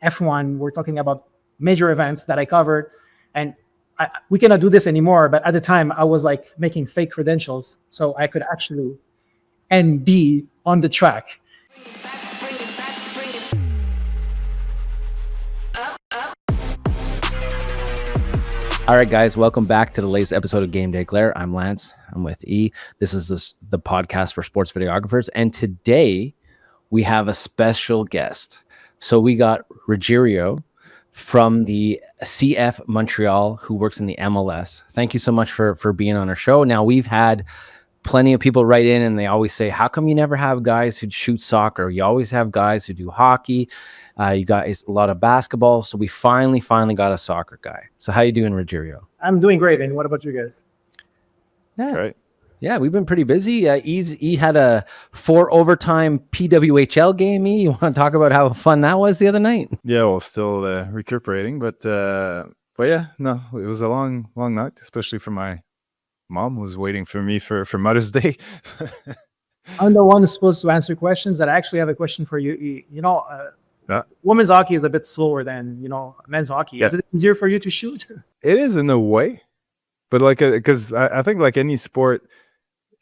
F1. We're talking about major events that I covered, and we cannot do this anymore. But at the time, I was like making fake credentials so I could actually and be on the track. All right, guys, welcome back to the latest episode of Game Day Glare. I'm Lance. I'm with E. This is the podcast for sports videographers. And today we have a special guest. So we got Rogerio from the CF Montréal, who works in the MLS. Thank you so much for being on our show. Now, we've had plenty of people write in and they always say, how come you never have guys who shoot soccer? You always have guys who do hockey. You got a lot of basketball. So we finally got a soccer guy. So how you doing, Rogerio? I'm doing great. And what about you guys? Yeah. Right. Yeah, we've been pretty busy. E had a 4 overtime PWHL game. E, you want to talk about how fun that was the other night? Yeah, well, still recuperating, but yeah, no, it was a long night, especially for my mom, who was waiting for me for Mother's Day. I'm the one who's supposed to answer questions. That I actually have a question for you. You know, women's hockey is a bit slower than men's hockey. Yeah. Is it easier for you to shoot? It is in a way, but because I think like any sport.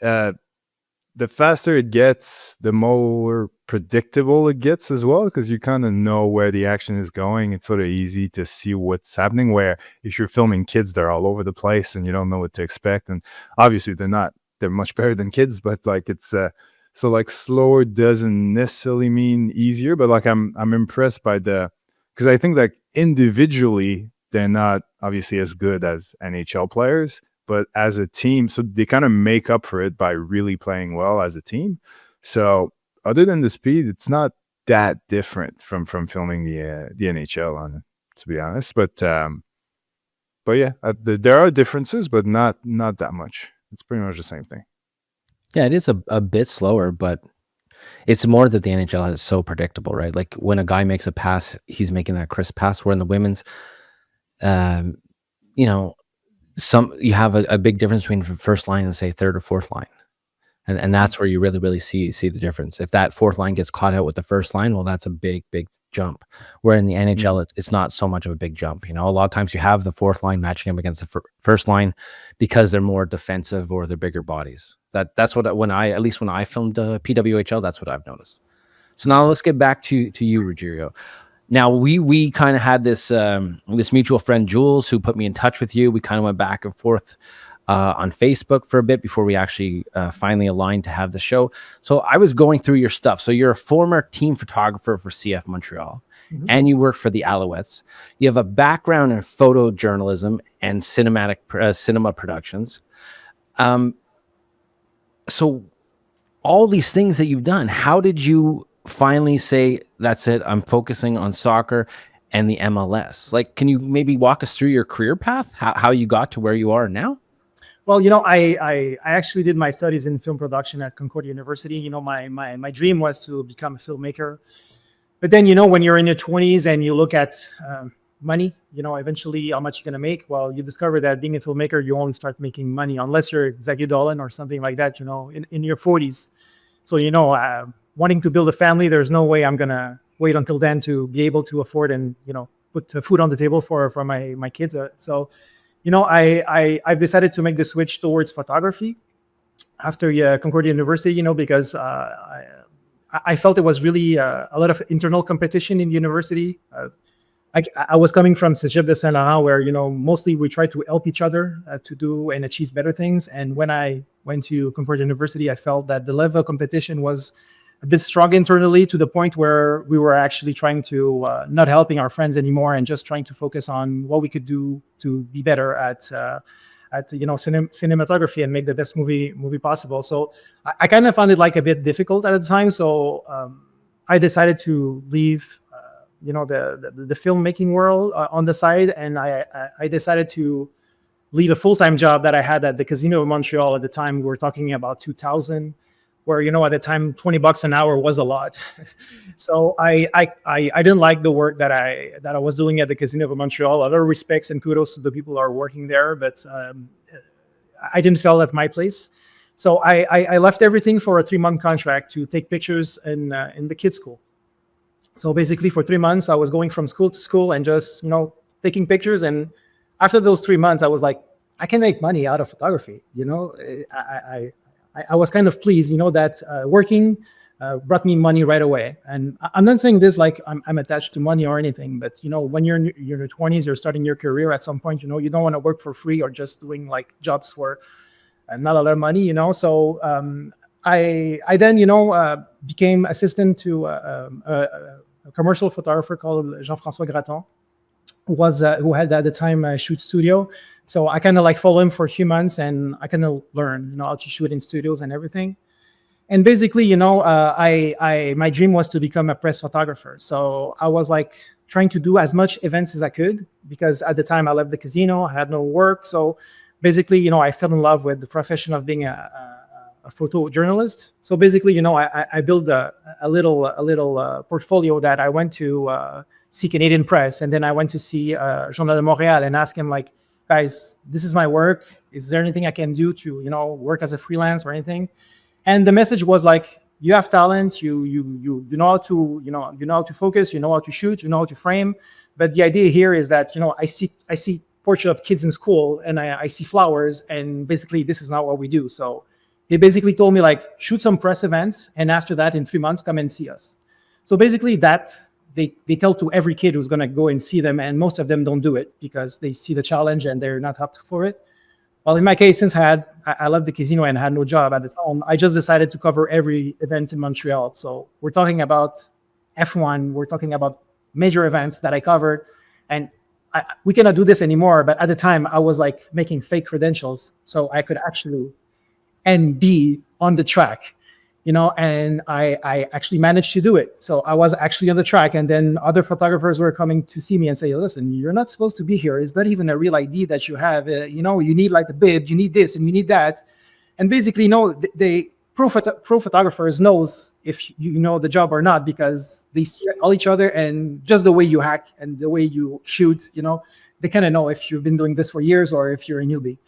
The faster it gets, the more predictable it gets as well, because you kind of know where the action is going. It's sort of easy to see what's happening, where if you're filming kids, they're all over the place and you don't know what to expect. And obviously they're much better than kids, but like it's so like slower doesn't necessarily mean easier, but like I'm impressed by because I think like individually they're not obviously as good as NHL players, but as a team, so they kind of make up for it by really playing well as a team. So other than the speed, it's not that different from filming the NHL on it, to be honest. But yeah, there are differences, but not that much. It's pretty much the same thing. Yeah, it is a bit slower, but it's more that the NHL is so predictable, right? Like when a guy makes a pass, he's making that crisp pass. Where in the women's, you have a big difference between first line and say third or fourth line. And that's where you really see the difference. If that fourth line gets caught out with the first line, well, that's a big jump. Where in the NHL, it's not so much of a big jump. A lot of times you have the fourth line matching up against the first line because they're more defensive or they're bigger bodies. That's what when I filmed PWHL, that's what I've noticed. So now let's get back to you, Rogerio. Now we kind of had this mutual friend Jules who put me in touch with you. We kind of went back and forth on Facebook for a bit before we actually finally aligned to have the show. So I was going through your stuff. So you're a former team photographer for CF Montréal, and you work for the Alouettes. You have a background in photojournalism and cinema productions. So all these things that you've done, how did you finally say, that's it, I'm focusing on soccer and the MLS? Like, can you maybe walk us through your career path, how you got to where you are now? Well, I actually did my studies in film production at Concordia University. My dream was to become a filmmaker. But then, when you're in your 20s and you look at money, eventually how much you're going to make, well, you discover that being a filmmaker, you only start making money unless you're Zaki Dolan or something like that, in your 40s. So, wanting to build a family, there's no way I'm going to wait until then to be able to afford and, put food on the table for my kids. So, I've decided to make the switch towards photography after Concordia University, because I felt it was really a lot of internal competition in the university. I was coming from Cégep de Saint-Laurent, where, mostly we try to help each other to do and achieve better things. And when I went to Concordia University, I felt that the level of competition was a bit strong internally, to the point where we were actually trying to not helping our friends anymore and just trying to focus on what we could do to be better at cinematography and make the best movie possible. So I kind of found it like a bit difficult at the time. So I decided to leave the filmmaking world on the side, and I decided to leave a full-time job that I had at the Casino of Montreal. At the time, we were talking about 2000. Where at the time $20 an hour was a lot. So I didn't like the work that I was doing at the Casino of Montreal. A lot of respects and kudos to the people who are working there, but I didn't feel at my place. So I left everything for a 3-month contract to take pictures in the kids' school. So basically for 3 months, I was going from school to school and just, taking pictures. And after those 3 months, I was like, I can make money out of photography. I was kind of pleased, that working brought me money right away. And I'm not saying this like I'm attached to money or anything, but when you're in your 20s, you're starting your career at some point, you don't want to work for free or just doing like jobs for not a lot of money, So I then, became assistant to a commercial photographer called Jean-François Graton, who had at the time a shoot studio. So I kind of like follow him for a few months, and I kind of learn, how to shoot in studios and everything. And basically, my dream was to become a press photographer. So I was like trying to do as much events as I could, because at the time I left the casino, I had no work. So basically, I fell in love with the profession of being a photojournalist. So basically, I built a little portfolio that I went to see Canadian press, and then I went to see Journal de Montréal and ask him like, guys, this is my work. Is there anything I can do to work as a freelance or anything? And the message was like, you have talent, you know how to you know how to focus, you know how to shoot, you know how to frame. But the idea here is that I see portrait of kids in school, and I see flowers, and basically this is not what we do. So they basically told me like, shoot some press events, and after that in 3 months come and see us. So basically that they tell to every kid who's going to go and see them, and most of them don't do it because they see the challenge and they're not up for it. Well, in my case, since I left the casino and had no job at the time, I just decided to cover every event in Montreal. So we're talking about F1, we're talking about major events that I covered, and we cannot do this anymore. But at the time, I was like making fake credentials so I could actually and be on the track, and I actually managed to do it. So I was actually on the track, and then other photographers were coming to see me and say, listen, you're not supposed to be here. It's not even a real ID that you have. You need like a bib, you need this and you need that. And basically, the pro photographers knows if you know the job or not, because they see all each other, and just the way you hack and the way you shoot, they kind of know if you've been doing this for years or if you're a newbie.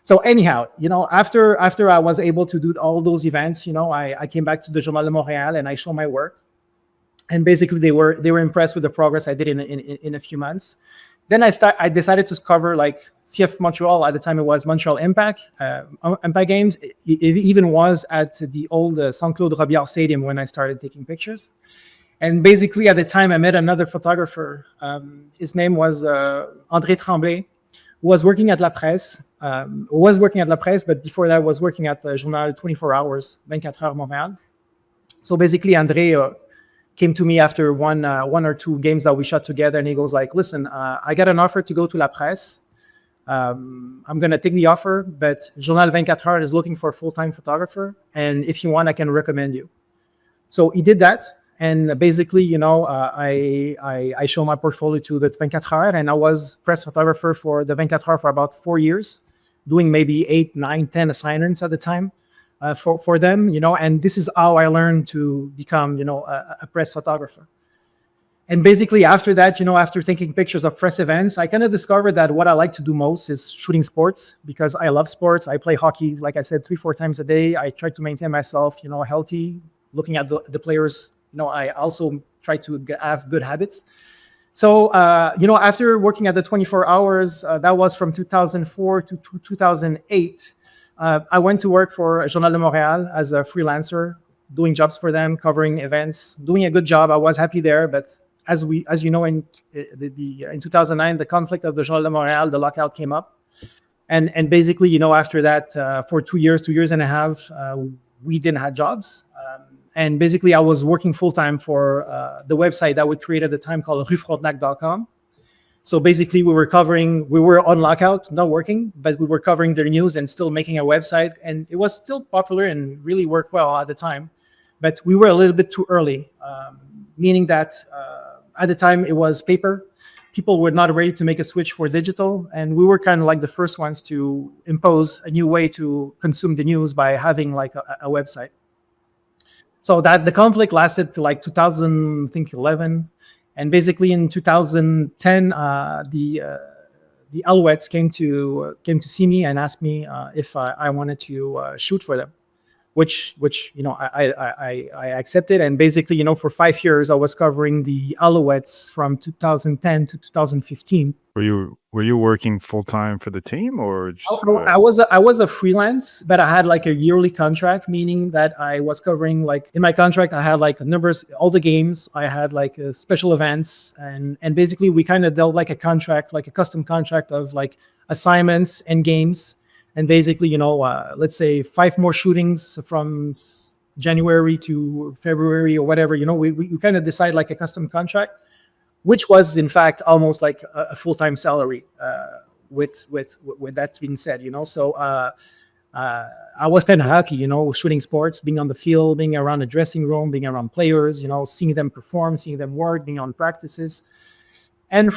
So anyhow, after I was able to do all those events, I came back to the Journal de Montréal and I showed my work, and basically they were impressed with the progress I did in a few months. Then I decided to cover like CF Montreal. At the time, it was Montreal Impact games. It even was at the old Saint-Claude Robillard Stadium when I started taking pictures. And basically, at the time, I met another photographer. His name was André Tremblay, who was working at La Presse. But before that, was working at the Journal 24 Hours, 24 Heures Montréal. So basically, André came to me after one or two games that we shot together, and he goes like, listen, I got an offer to go to La Presse. I'm going to take the offer, but Journal 24 Heures is looking for a full-time photographer, and if you want, I can recommend you. So he did that, and basically, I showed my portfolio to the 24 Heures, and I was press photographer for the 24 Heures for about 4 years, doing maybe 8, 9, 10 assignments at the time for them, and this is how I learned to become, a press photographer. And basically after that, after taking pictures of press events, I kind of discovered that what I like to do most is shooting sports, because I love sports. I play hockey, like I said, 3-4 times a day. I try to maintain myself, healthy, looking at the players. I also try to have good habits. So, after working at the 24 Hours, that was from 2004 to 2008, I went to work for Journal de Montréal as a freelancer, doing jobs for them, covering events, doing a good job. I was happy there, but as you know, in 2009, the conflict of the Journal de Montréal, the lockout came up, and basically, after that, for 2 years and a half, we didn't have jobs. And basically, I was working full-time for the website that we created at the time called ruefrontenac.com. So basically, we were on lockout, not working, but we were covering their news and still making a website. And it was still popular and really worked well at the time. But we were a little bit too early, meaning that at the time, it was paper. People were not ready to make a switch for digital. And we were kind of like the first ones to impose a new way to consume the news by having like a website. So that the conflict lasted to like 2011, and basically in 2010, the Alouettes came to see me and asked me if I wanted to shoot for them. which I accepted. And basically, for 5 years, I was covering the Alouettes from 2010 to 2015. Were you working full time for the team or just? I was a freelance, but I had like a yearly contract, meaning that I was covering, like, in my contract I had like numbers, all the games. I had like special events, and basically we kind of dealt like a contract, like a custom contract of like assignments and games. And basically, let's say 5 more shootings from January to February or whatever. We kind of decide like a custom contract, which was in fact almost like a full-time salary. With that being said, so I was kind of happy, shooting sports, being on the field, being around the dressing room, being around players, seeing them perform, seeing them work, being on practices. And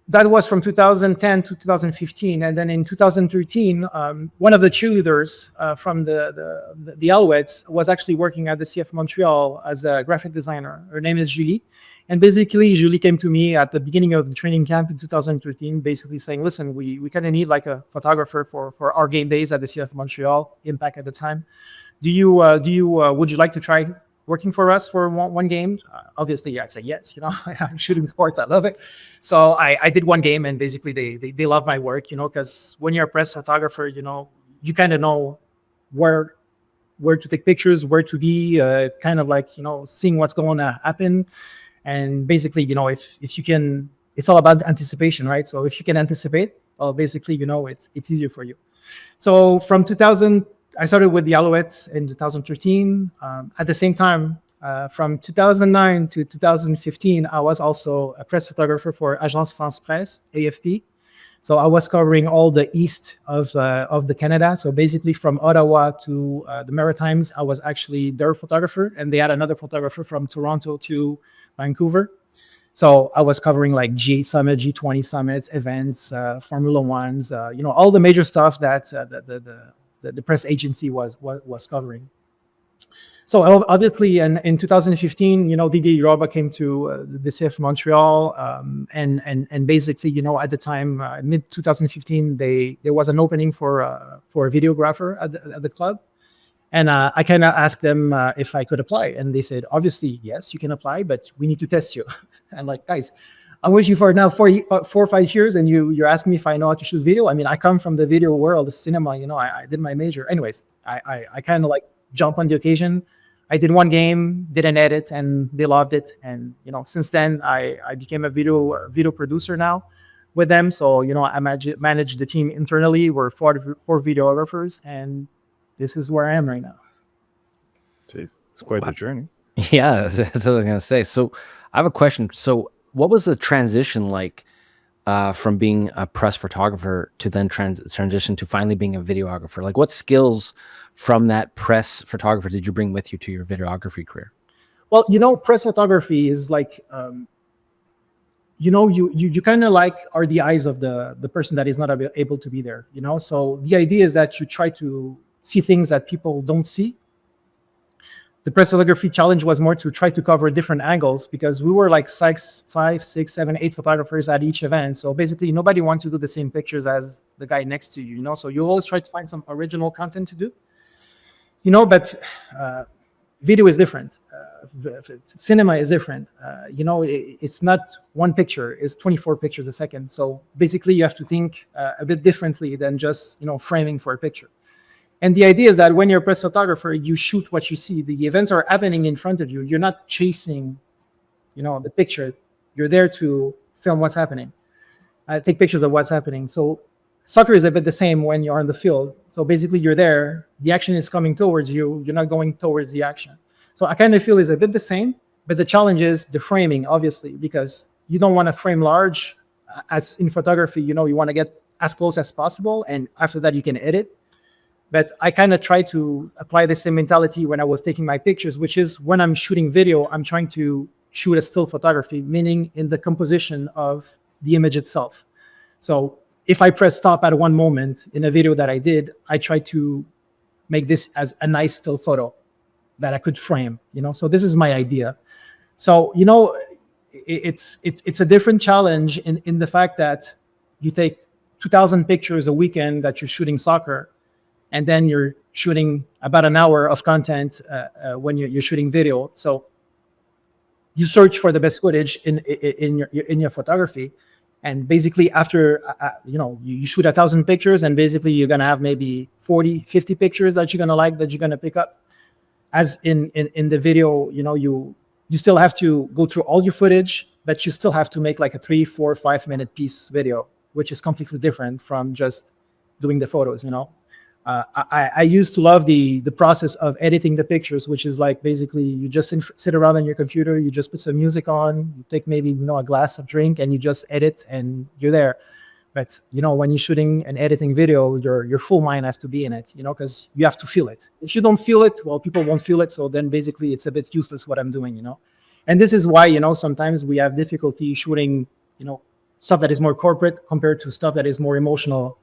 that was from 2010 to 2015. And then in 2013, one of the cheerleaders from the Alouettes was actually working at the CF Montréal as a graphic designer. Her name is Julie. And basically, Julie came to me at the beginning of the training camp in 2013, basically saying, listen, we kind of need like a photographer for our game days at the CF Montreal, Impact at the time. Would you like to try working for us for one game? Obviously, I'd say yes. I'm shooting sports, I love it. So I did one game, and basically they love my work, because when you're a press photographer, you kind of know where to take pictures, where to be, kind of like, seeing what's going to happen. And basically, if you can, it's all about anticipation, right? So if you can anticipate, well, basically, it's easier for you. So from 2000, I started with the Alouettes in 2013. At the same time, from 2009 to 2015, I was also a press photographer for Agence France Presse, AFP. So I was covering all the east of the Canada. So basically from Ottawa to the Maritimes, I was actually their photographer, and they had another photographer from Toronto to Vancouver. So I was covering like G8 Summit, G20 Summits, events, Formula Ones, all the major stuff that the press agency was covering. So obviously, in 2015, Didier Drogba came to the CF Montreal, and basically, at the time, mid 2015, there was an opening for a videographer at the club, and I kind of asked them if I could apply, and they said, obviously, yes, you can apply, but we need to test you. And like, guys, I'm with you for now 4 or 5 years, and you're asking me if I know how to shoot video. I mean, I come from the video world, the cinema. I did my major. Anyways, I kind of like jump on the occasion. I did one game, did an edit, and they loved it. And since then, I became a video producer now with them. So I manage the team internally. We're 4 videographers, and this is where I am right now. Jeez, it's quite the journey. Yeah, that's what I was gonna say. So I have a question. So what was the transition like from being a press photographer to then transition to finally being a videographer? Like, what skills from that press photographer did you bring with you to your videography career? Well, press photography is like, you kind of like are the eyes of the person that is not able to be there. So the idea is that you try to see things that people don't see. The press photography challenge was more to try to cover different angles, because we were like 5, 6, 7, 8 photographers at each event. So basically, nobody wants to do the same pictures as the guy next to you. So you always try to find some original content to do. But video is different. Cinema is different. It's not one picture; it's 24 pictures a second. So basically, you have to think a bit differently than just framing for a picture. And the idea is that when you're a press photographer, you shoot what you see. The events are happening in front of you. You're not chasing, the picture. You're there to film what's happening, take pictures of what's happening. So soccer is a bit the same when you're on the field. So basically, you're there. The action is coming towards you. You're not going towards the action. So I kind of feel it's a bit the same, but the challenge is the framing, obviously, because you don't want to frame large. As in photography, you want to get as close as possible, and after that, you can edit. But I kind of try to apply the same mentality when I was taking my pictures, which is when I'm shooting video, I'm trying to shoot a still photography, meaning in the composition of the image itself. So if I press stop at one moment in a video that I did, I try to make this as a nice still photo that I could frame, So this is my idea. So, it's a different challenge in the fact that you take 2,000 pictures a weekend that you're shooting soccer. and then you're shooting about an hour of content when you're shooting video. So you search for the best footage in your photography, and basically after you shoot 1,000 pictures, and basically you're gonna have maybe 40-50 pictures that you're gonna like, that you're gonna pick up. As in the video, you still have to go through all your footage, but you still have to make like a 3, 4, 5 minute piece video, which is completely different from just doing the photos. I used to love the process of editing the pictures, which is like basically you just sit around on your computer, you just put some music on, you take maybe a glass of drink, and you just edit, and you're there. But when you're shooting and editing video, your full mind has to be in it, because you have to feel it. If you don't feel it, well, people won't feel it. So then basically it's a bit useless what I'm doing. And this is why sometimes we have difficulty shooting stuff that is more corporate compared to stuff that is more emotional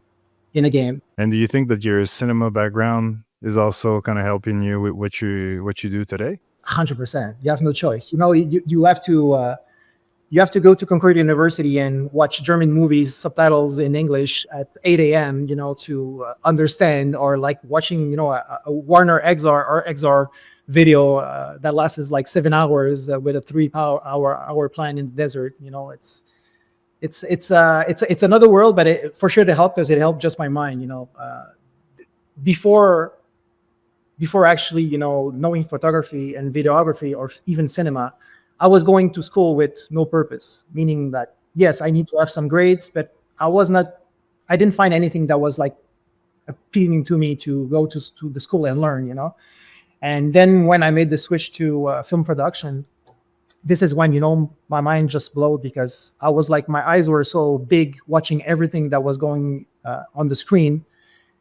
in a game. And do you think that your cinema background is also kind of helping you with what you do today? 100%. You have no choice. You have to go to Concord University and watch German movies, subtitles in English at 8 a.m. To understand, or like watching a Warner XR or XR video that lasts like 7 hours with a 3-hour plan in the desert. It's another world, but for sure it helped, because it helped just my mind. Before actually knowing photography and videography or even cinema, I was going to school with no purpose, meaning that yes, I need to have some grades, but I didn't find anything that was like appealing to me to go to the school and learn. And then when I made the switch to film production, this is when my mind just blew, because I was like, my eyes were so big watching everything that was going on the screen,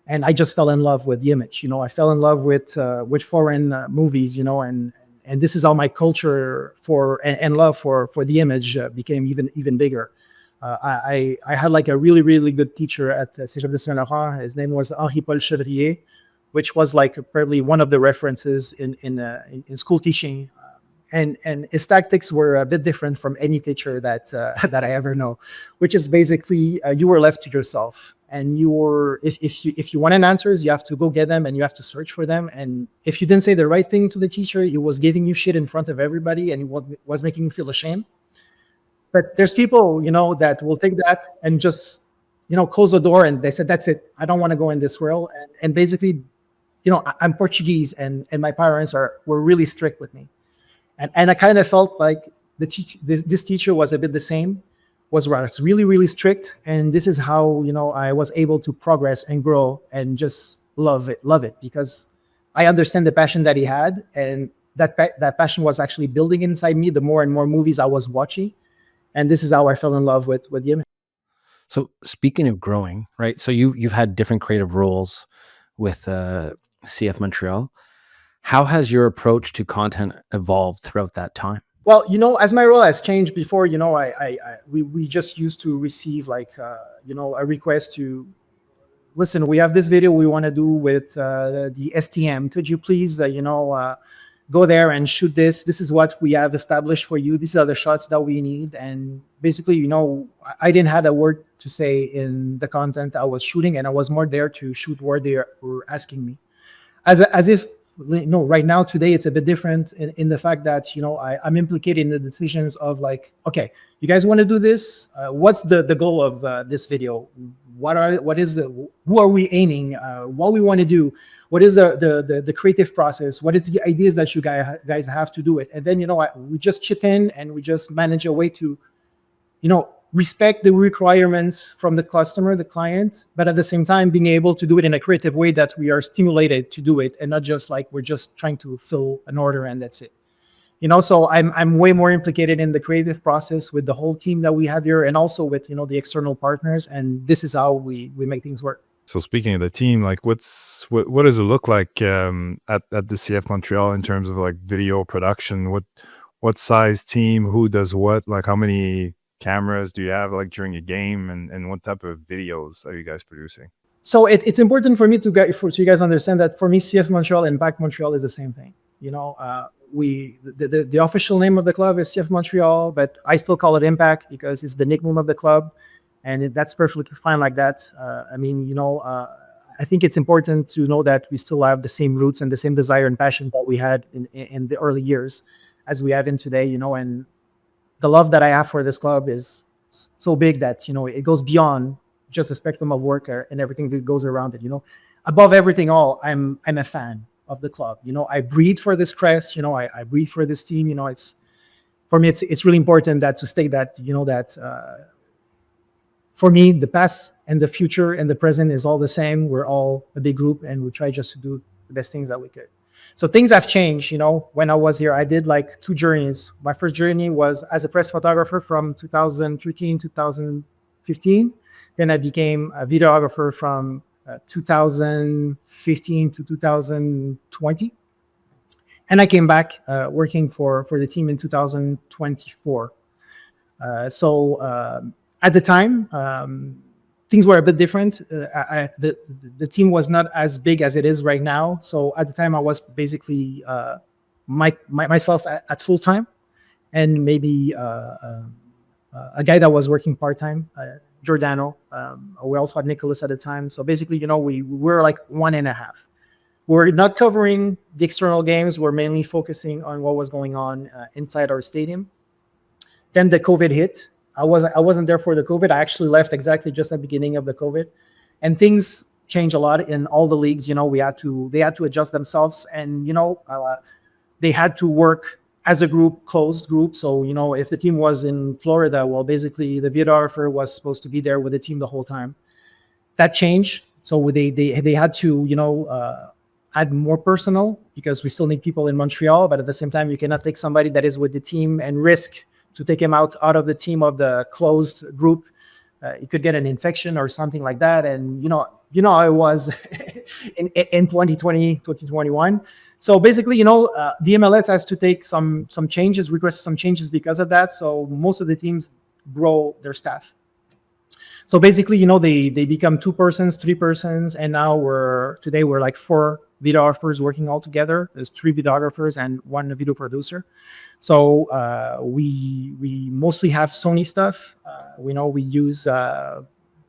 and I just fell in love with the image. I fell in love with foreign movies, and this is how my culture and love for the image became even bigger. I had like a really, really good teacher at CF Montréal. His name was Henri-Paul Chevrier, which was like probably one of the references in school teaching. And his tactics were a bit different from any teacher that I ever know, which is basically you were left to yourself, and if you wanted answers, you have to go get them, and you have to search for them. And if you didn't say the right thing to the teacher, he was giving you shit in front of everybody, and he was making you feel ashamed. But there's people that will take that and just close the door, and they said, that's it, I don't want to go in this world. And basically I'm Portuguese, and my parents were really strict with me. And I kind of felt like this teacher was a bit the same, was really, really strict. And this is how, I was able to progress and grow and just love it, because I understand the passion that he had. And that passion was actually building inside me the more and more movies I was watching. And this is how I fell in love with the image. So speaking of growing, right? So you've had different creative roles with CF Montreal. How has your approach to content evolved throughout that time? Well, as my role has changed before, we just used to receive like, a request to, listen, we have this video we want to do with the STM. Could you please, go there and shoot this? This is what we have established for you. These are the shots that we need. And basically, I didn't have a word to say in the content I was shooting, and I was more there to shoot where they were asking me. As if, right now, today, it's a bit different in the fact that, I'm implicated in the decisions of like, okay, you guys want to do this? What's the goal of this video? Who are we aiming? What we want to do? What is the creative process? What is the ideas that you guys have to do it? And then, we just chip in, and we just manage a way to, respect the requirements from the customer, the client, but at the same time being able to do it in a creative way that we are stimulated to do it, and not just like we're just trying to fill an order and that's it. So I'm way more implicated in the creative process with the whole team that we have here, and also with the external partners, and this is how we make things work. So speaking of the team, like what does it look like at the CF Montreal in terms of like video production? What size team? Who does what? Like how many cameras do you have like during a game, and what type of videos are you guys producing? So it's important for me so you guys understand that for me, CF Montreal and Back Montreal is the same thing. The official name of the club is CF Montreal, but I still call it Impact because it's the nickname of the club, and that's perfectly fine like that. I think it's important to know that we still have the same roots and the same desire and passion that we had in the early years as we have in today, and the love that I have for this club is so big that, it goes beyond just the spectrum of work and everything that goes around it. Above everything all, I'm a fan of the club. I breathe for this crest. I breathe for this team. It's for me, it's really important that to state that, that for me, the past and the future and the present is all the same. We're all a big group, and we try just to do the best things that we could. So things have changed. When I was here, I did like 2 journeys. My first journey was as a press photographer from 2013 2015. Then I became a videographer from 2015 to 2020. And I came back working for the team in 2024. At the time, things were a bit different. The team was not as big as it is right now. So at the time, I was basically myself at full time, and maybe a guy that was working part time, Giordano. We also had Nicholas at the time. So basically, we were like 1.5. We're not covering the external games. We're mainly focusing on what was going on inside our stadium. Then the COVID hit. I wasn't there for the COVID. I actually left exactly just at the beginning of the COVID, and things changed a lot in all the leagues. They had to adjust themselves, and they had to work as a group, closed group. So if the team was in Florida, well, basically the videographer was supposed to be there with the team the whole time. That changed. So they had to add more personnel, because we still need people in Montreal, but at the same time, you cannot take somebody that is with the team and risk to take him out of the team of the closed group. He could get an infection or something like that. And how it was in 2020, 2021. So basically, the MLS has to take some changes, request some changes because of that. So most of the teams grow their staff. So basically, they become 2 persons, 3 persons, and now today we're like 4 videographers working all together. There's 3 videographers and 1 video producer. So we mostly have Sony stuff. We use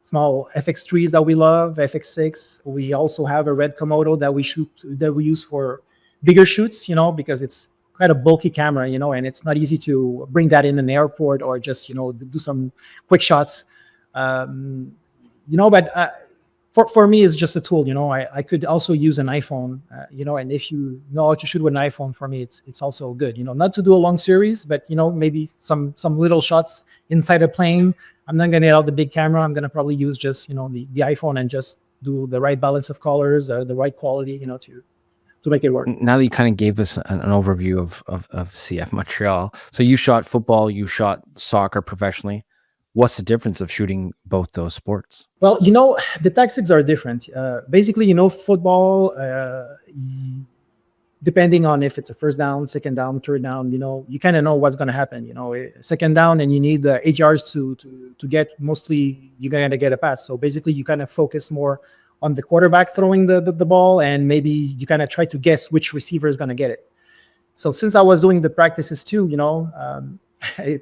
small FX3s that we love, FX6. We also have a red Komodo that we use for bigger shoots, because it's quite a bulky camera, and it's not easy to bring that in an airport or just do some quick shots. But for me, it's just a tool. I could also use an iPhone, and if you know how to shoot with an iPhone, for me, it's also good. Not to do a long series, but maybe some little shots inside a plane. I'm not gonna get out the big camera. I'm gonna probably use just the iPhone and just do the right balance of colors, the right quality, to make it work. Now that you kind of gave us an overview of CF Montreal, so you shot football, you shot soccer professionally. What's the difference of shooting both those sports? Well, the tactics are different. Basically, football, depending on if it's a first down, second down, third down, you kind of know what's going to happen. Second down, and you need 8 yards to get, mostly you're going to get a pass. So basically, you kind of focus more on the quarterback throwing the ball, and maybe you kind of try to guess which receiver is going to get it. So since I was doing the practices too,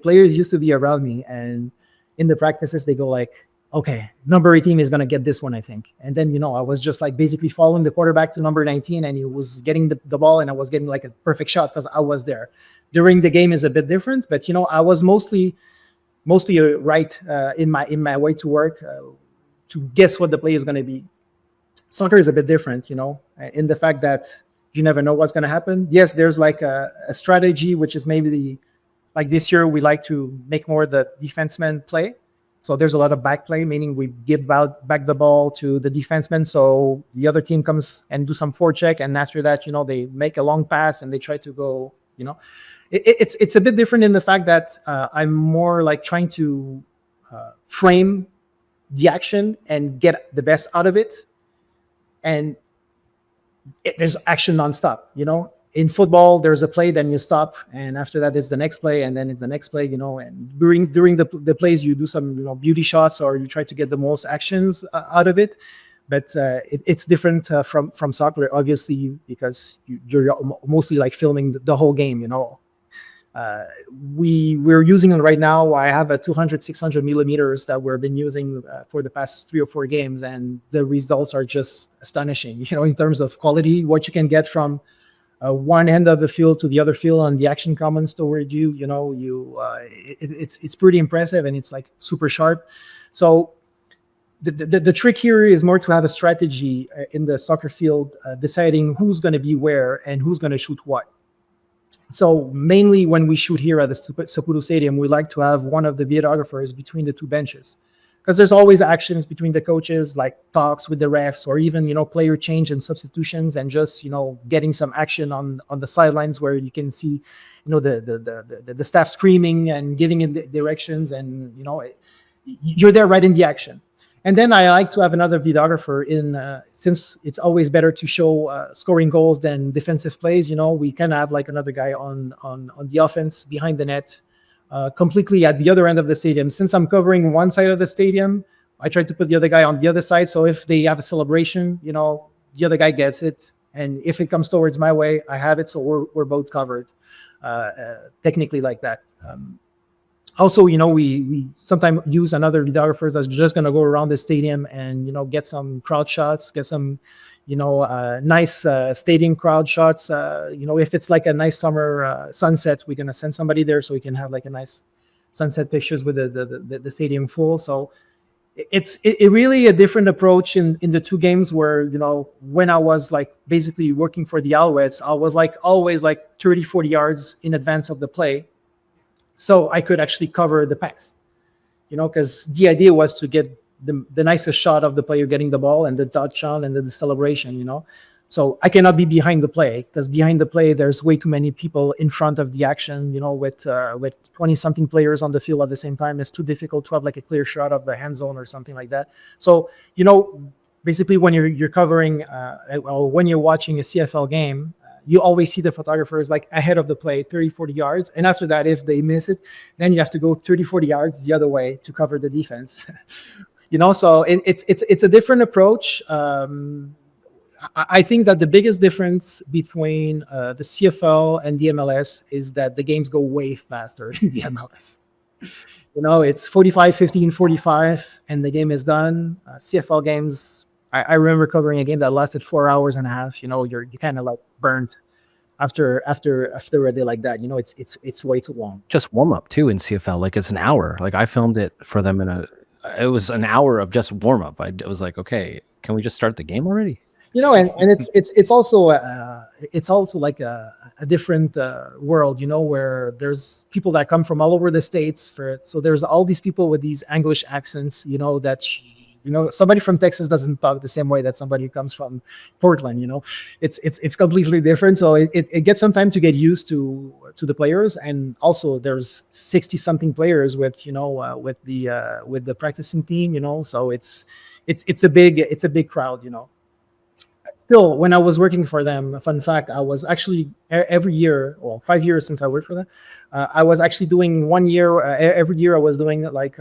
players used to be around me, and in the practices, they go like, okay, number 18 is going to get this one, I think. And then, I was just like basically following the quarterback to number 19, and he was getting the ball, and I was getting like a perfect shot because I was there. During the game is a bit different, but, I was mostly right in my way to work to guess what the play is going to be. Soccer is a bit different, in the fact that you never know what's going to happen. Yes, there's like a strategy, which is maybe like this year, we like to make more the defenseman play. So there's a lot of back play, meaning we give back the ball to the defenseman. So the other team comes and do some forecheck. And after that, they make a long pass and they try to go, it's a bit different in the fact that I'm more like trying to frame the action and get the best out of it. And there's action nonstop, In football, there's a play, then you stop, and after that, it's the next play, and then it's the next play, And during the plays, you do some beauty shots, or you try to get the most actions out of it. But it's different from soccer, obviously, because you're mostly like filming the whole game, We're using it right now. I have a 200, 600 millimeters that we've been using for the past 3 or 4 games, and the results are just astonishing. In terms of quality, what you can get from one end of the field to the other field on the action commons toward you. It's pretty impressive, and it's like super sharp. So the trick here is more to have a strategy in the soccer field, deciding who's going to be where and who's going to shoot what. So mainly when we shoot here at the Saputo Stadium, we like to have one of the videographers between the two benches, because there's always actions between the coaches, like talks with the refs, or even player change and substitutions, and just getting some action on the sidelines where you can see the staff screaming and giving in the directions, and you're there right in the action. And then I like to have another videographer in, since it's always better to show scoring goals than defensive plays. We can have like another guy on the offense behind the net, completely at the other end of the stadium. Since I'm covering one side of the stadium, I try to put the other guy on the other side. So if they have a celebration, the other guy gets it, and if it comes towards my way, I have it. So we're both covered, technically like that. Also, we sometimes use another videographers that's just going to go around the stadium and, get some crowd shots, get some, nice stadium crowd shots. If it's like a nice summer sunset, we're going to send somebody there so we can have like a nice sunset pictures with the stadium full. So it's really a different approach in the two games where, when I was like basically working for the Alouettes, I was like always like 30, 40 yards in advance of the play. So I could actually cover the pass, because the idea was to get the nicest shot of the player getting the ball and the dot shot and the celebration, So I cannot be behind the play, because behind the play, there's way too many people in front of the action, with 20-something players on the field at the same time. It's too difficult to have like a clear shot of the hand zone or something like that. So, basically when you're covering, or when you're watching a CFL game, you always see the photographers like ahead of the play, 30, 40 yards. And after that, if they miss it, then you have to go 30, 40 yards the other way to cover the defense. So it's a different approach. I think that the biggest difference between the CFL and the MLS is that the games go way faster in the MLS. It's 45, 15, 45, and the game is done. CFL games, I remember covering a game that lasted 4 hours and a half. You're kind of like burnt after a day like that. It's way too long. Just warm up too in CFL, like it's an hour. Like I filmed it for them it was an hour of just warm up. I was like, okay, can we just start the game already? And it's also like a different world, where there's people that come from all over the states so there's all these people with these English accents, that somebody from Texas doesn't talk the same way that somebody who comes from Portland. It's completely different. So it gets some time to get used to the players, and also there's 60-something players with the practicing team. So it's a big crowd. Still, when I was working for them, a fun fact, I was actually every year, 5 years since I worked for them, I was actually doing 1 year, every year I was doing like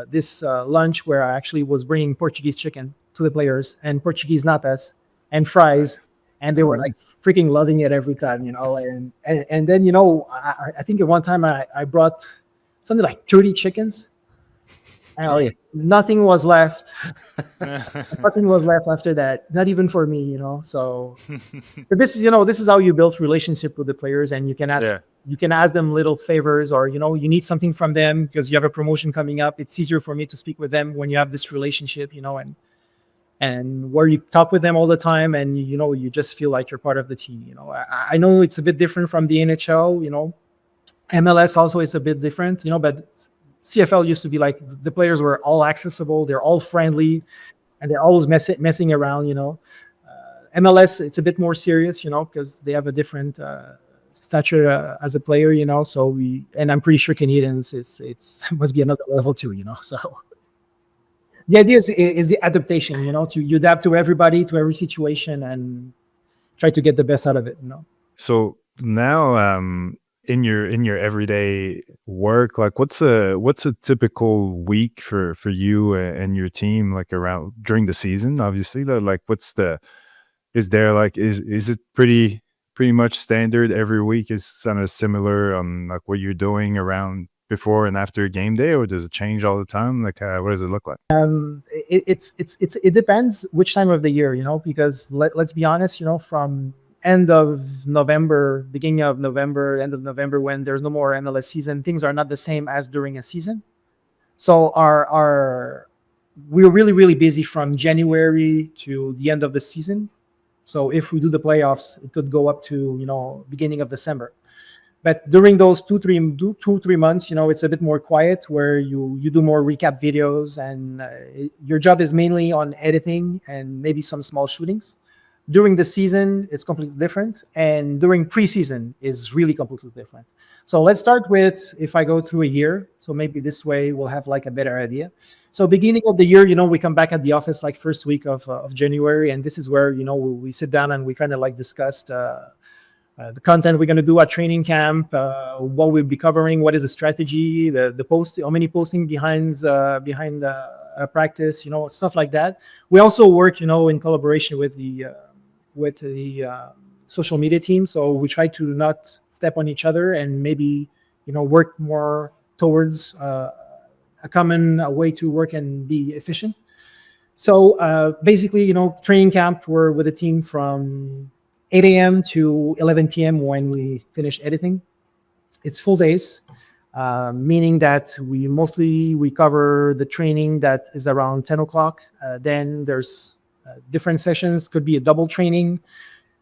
this lunch where I actually was bringing Portuguese chicken to the players and Portuguese natas and fries. And they were like freaking loving it every time, and then, I think at one time I brought something like 30 chickens. And nothing was left. Nothing was left after that. Not even for me, So, but this is how you build relationship with the players, and you can ask them little favors, or you need something from them because you have a promotion coming up. It's easier for me to speak with them when you have this relationship, and where you talk with them all the time, and you just feel like you're part of the team. I know it's a bit different from the NHL. MLS also is a bit different, but CFL used to be like the players were all accessible, they're all friendly, and they're always messing around. MLS, it's a bit more serious, because they have a different stature as a player, So and I'm pretty sure Canadians it's must be another level too, So the idea is the adaptation, to you adapt to everybody, to every situation, and try to get the best out of it. So now, in your everyday work, like what's a typical week for you and your team, like around during the season? Obviously, like is it pretty pretty much standard every week? Is kind of similar on like what you're doing around before and after game day, or does it change all the time? Like, what does it look like? It depends which time of the year, because let's be honest, from end of November, beginning of November, end of November, when there's no more MLS season, things are not the same as during a season. So we're really, really busy from January to the end of the season. So if we do the playoffs, it could go up to, beginning of December. But during those 2-3 months, it's a bit more quiet, where you do more recap videos, and your job is mainly on editing and maybe some small shootings. During the season, it's completely different, and during preseason is really completely different. So let's start with, if I go through a year, so maybe this way we'll have like a better idea. So beginning of the year, we come back at the office like first week of January, and this is where we sit down and we kind of like discussed the content we're going to do at training camp, what we'll be covering, what is the strategy, the post, how many posting behind practice, stuff like that. We also work, in collaboration with the social media team. So we try to not step on each other, and maybe, work more towards a common way to work and be efficient. So basically, training camp, we're with the team from 8 a.m. to 11 p.m. when we finish editing. It's full days, meaning that we cover the training that is around 10 o'clock. Then there's different sessions, could be a double training.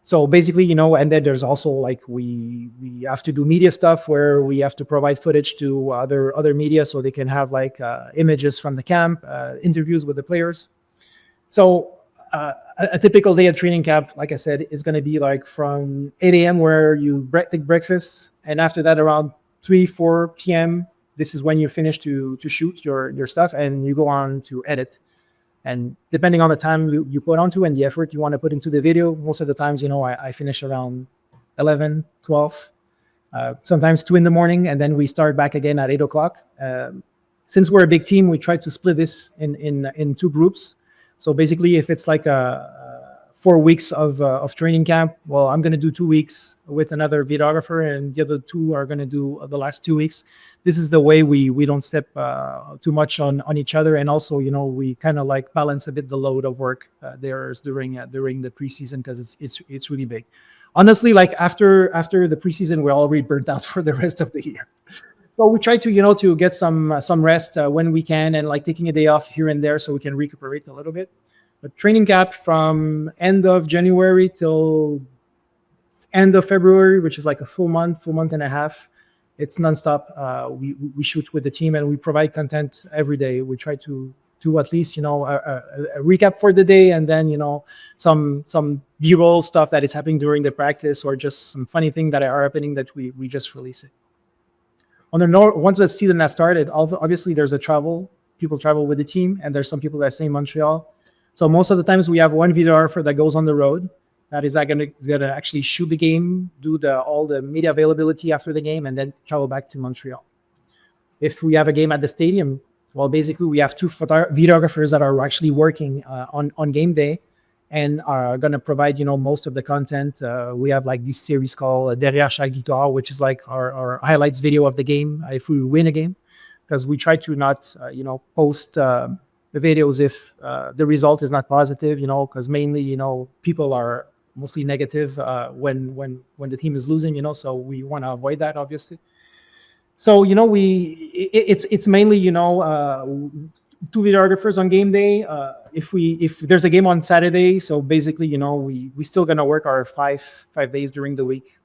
So basically, and then there's also like we have to do media stuff, where we have to provide footage to other media so they can have like images from the camp, interviews with the players. So a typical day at training camp, like I said, is going to be like from 8 a.m. where you take breakfast, and after that around 3-4 p.m. this is when you finish to shoot your stuff, and you go on to edit. And depending on the time you put onto and the effort you want to put into the video, most of the times, I finish around 11, 12, sometimes 2 in the morning, and then we start back again at 8 o'clock. Since we're a big team, we try to split this in two groups. So basically, if it's like 4 weeks of training camp, well, I'm going to do 2 weeks with another videographer, and the other 2 are going to do the last 2 weeks. This is the way we don't step too much on each other, and also, we kind of like balance a bit the load of work there's during the preseason, because it's really big. Honestly, like after the preseason, we're already burnt out for the rest of the year. So we try to to get some rest when we can, and like taking a day off here and there so we can recuperate a little bit. But training camp from end of January till end of February, which is like a full month and a half, it's nonstop. We shoot with the team, and we provide content every day. We try to do at least a recap for the day, and then some B-roll stuff that is happening during the practice, or just some funny thing that are happening that we just release it. Once the season has started, obviously there's people travel with the team, and there's some people that stay in Montreal. So most of the times we have one videographer that goes on the road, that is going to actually shoot the game, do all the media availability after the game, and then travel back to Montreal. If we have a game at the stadium, well, basically we have 2 videographers that are actually working on game day, and are going to provide most of the content. We have like this series called Derrière chaque victoire, which is like our highlights video of the game if we win a game, because we try to not post the videos if the result is not positive, because mainly people are mostly negative when the team is losing, so we want to avoid that, obviously. So it's mainly 2 videographers on game day. If there's a game on Saturday, so basically we still gonna work our five days during the week,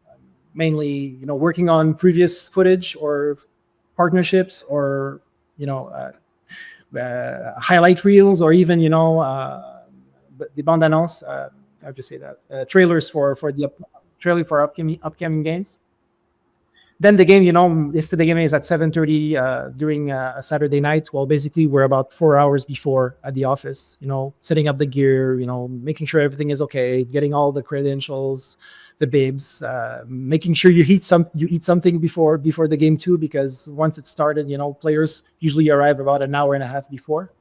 mainly working on previous footage or partnerships, or highlight reels, or even the bande annonce. I have to say that trailers for upcoming games. Then the game, if the game is at 7:30 during a Saturday night, well, basically we're about 4 hours before at the office, setting up the gear, making sure everything is okay, getting all the credentials, the bibs, making sure you eat something before the game too, because once it started, players usually arrive about an hour and a half before.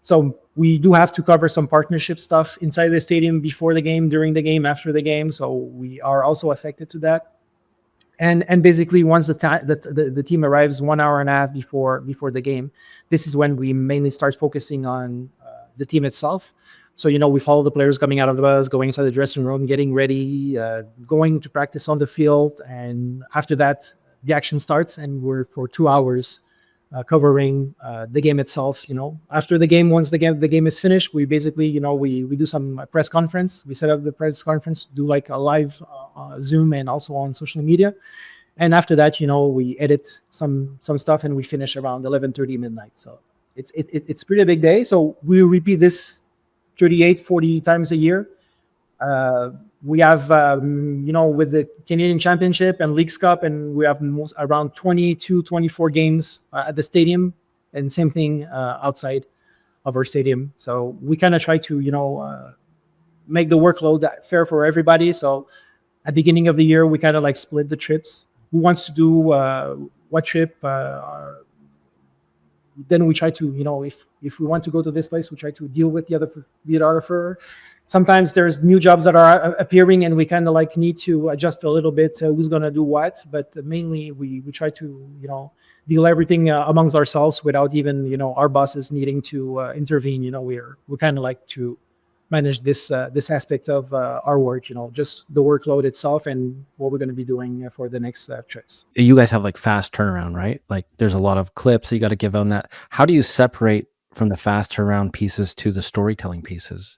So we do have to cover some partnership stuff inside the stadium before the game, during the game, after the game. So we are also affected to that. And basically, once the team arrives 1 hour and a half before the game, this is when we mainly start focusing on the team itself. So we follow the players coming out of the bus, going inside the dressing room, getting ready, going to practice on the field, and after that, the action starts, and we're for 2 hours covering the game itself. After the game, once the game is finished, we basically we do some press conference. We set up the press conference, do like a live Zoom and also on social media, and after that, we edit some stuff, and we finish around 11:30 midnight. So it's pretty big day. So we repeat this 38-40 times a year. We have with the Canadian Championship and Leagues Cup, and we have around 22-24 games at the stadium, and same thing outside of our stadium. So we kind of try to make the workload fair for everybody. So at the beginning of the year, we kind of like split the trips. Who wants to do what trip? Then we try to, if we want to go to this place, we try to deal with the other videographer. Sometimes there's new jobs that are appearing, and we kind of like need to adjust a little bit who's going to do what. But mainly we try to, deal everything amongst ourselves without even, our bosses needing to intervene. We're kind of like to manage this aspect of our work, just the workload itself and what we're going to be doing for the next trips. You guys have like fast turnaround, right? Like there's a lot of clips you got to give on that. How do you separate from the fast turnaround pieces to the storytelling pieces?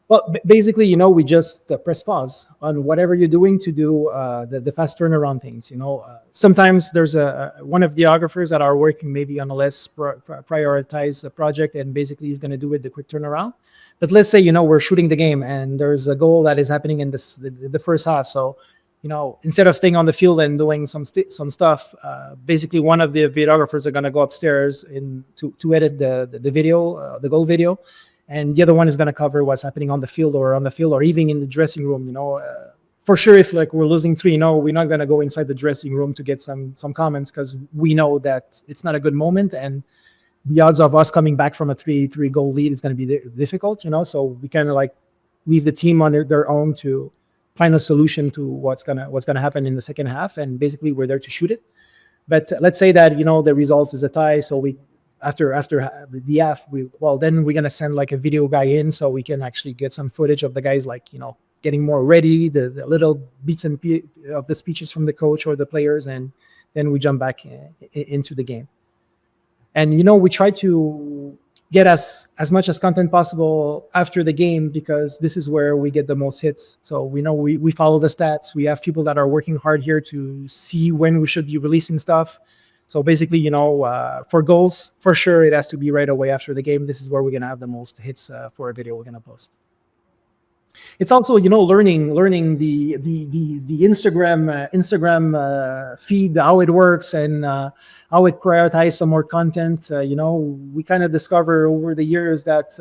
Well, basically, we just press pause on whatever you're doing to do the fast turnaround things. Sometimes there's one of the videographers that are working maybe on a less prioritized project, and basically he's going to do it the quick turnaround. But let's say, we're shooting the game and there's a goal that is happening in the first half. So, instead of staying on the field and doing some stuff, basically one of the videographers are going to go upstairs to edit the video, the goal video. And the other one is going to cover what's happening on the field or even in the dressing room. For sure, if like we're losing 3-0, we're not going to go inside the dressing room to get some comments, because we know that it's not a good moment, and the odds of us coming back from a 3 goal lead is going to be difficult. So we kind of like leave the team on their own to find a solution to what's gonna happen in the second half, and basically we're there to shoot it. But let's say that the result is a tie, so we after the half, then we're gonna send like a video guy in so we can actually get some footage of the guys like getting more ready, the little bits and of the speeches from the coach or the players, and then we jump back into the game. And we try to get as much as content possible after the game, because this is where we get the most hits. So we follow the stats. We have people that are working hard here to see when we should be releasing stuff. So basically, for goals, for sure, it has to be right away after the game. This is where we're gonna have the most hits for a video we're gonna post. It's also learning the Instagram feed, how it works, and how it prioritizes some more content. We kind of discover over the years that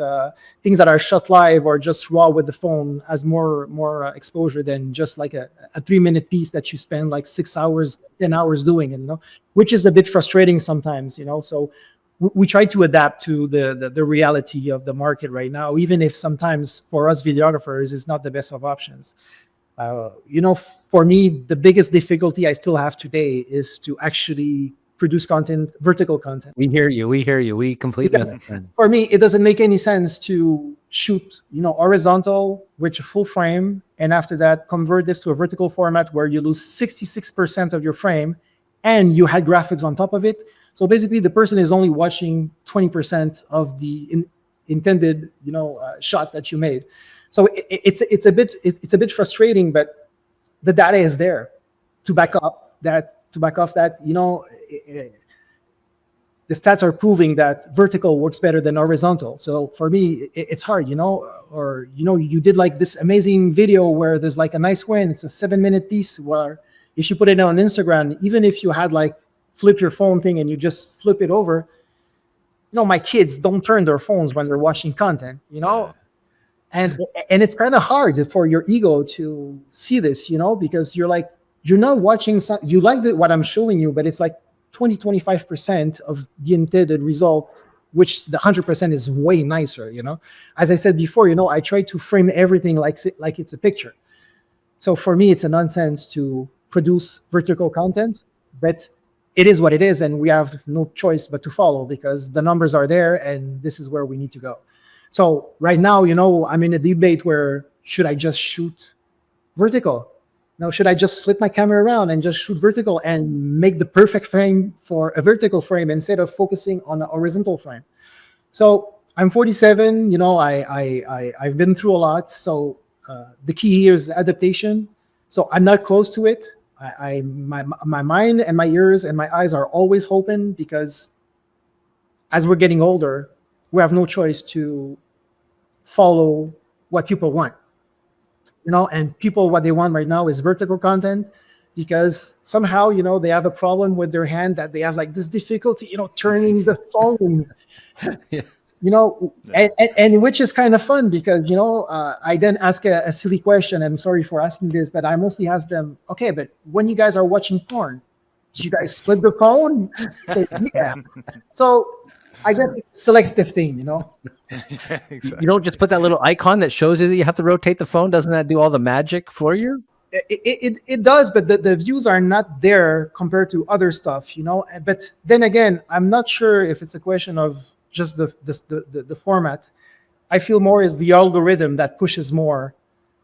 things that are shot live or just raw with the phone has more exposure than just like a 3-minute piece that you spend like 6 hours, 10 hours doing, which is a bit frustrating sometimes. So we try to adapt to the reality of the market right now, even if sometimes for us videographers it's not the best of options. For me, the biggest difficulty I still have today is to actually produce content, vertical content. We hear you. We completely understand. For me, it doesn't make any sense to shoot, horizontal with a full frame, and after that convert this to a vertical format where you lose 66% of your frame, and you had graphics on top of it. So basically, the person is only watching 20% of the intended, shot that you made. So it's a bit frustrating, but the data is there to back off that. The stats are proving that vertical works better than horizontal. So for me, it's hard, or you did like this amazing video where there's like a nice win. It's a 7-minute piece where if you put it on Instagram, even if you had like flip your phone thing and you just flip it over, my kids don't turn their phones when they're watching content, and it's kind of hard for your ego to see this, because you're not watching you like what I'm showing you, but it's like 20-25% of the intended result which the 100% is way nicer. As I said before, I try to frame everything like it's a picture. So for me, it's a nonsense to produce vertical content, but it is what it is, and we have no choice but to follow because the numbers are there, and this is where we need to go. So right now, I'm in a debate where should I just shoot vertical? Should I just flip my camera around and just shoot vertical and make the perfect frame for a vertical frame instead of focusing on a horizontal frame? So I'm 47. I've been through a lot. So the key here is adaptation. So I'm not close to it. My mind and my ears and my eyes are always open because as we're getting older, we have no choice to follow what people want. And people, what they want right now is vertical content because somehow, they have a problem with their hand that they have like this difficulty, turning the phone, and which is kind of fun because, I then ask a silly question. I'm sorry for asking this, but I mostly ask them, okay, but when you guys are watching porn, do you guys flip the phone? Yeah. So I guess it's a selective thing, Yeah, exactly. You don't just put that little icon that shows you that you have to rotate the phone. Doesn't that do all the magic for you? It does, but the views are not there compared to other stuff, But then again, I'm not sure if it's a question of just the format. I feel more is the algorithm that pushes more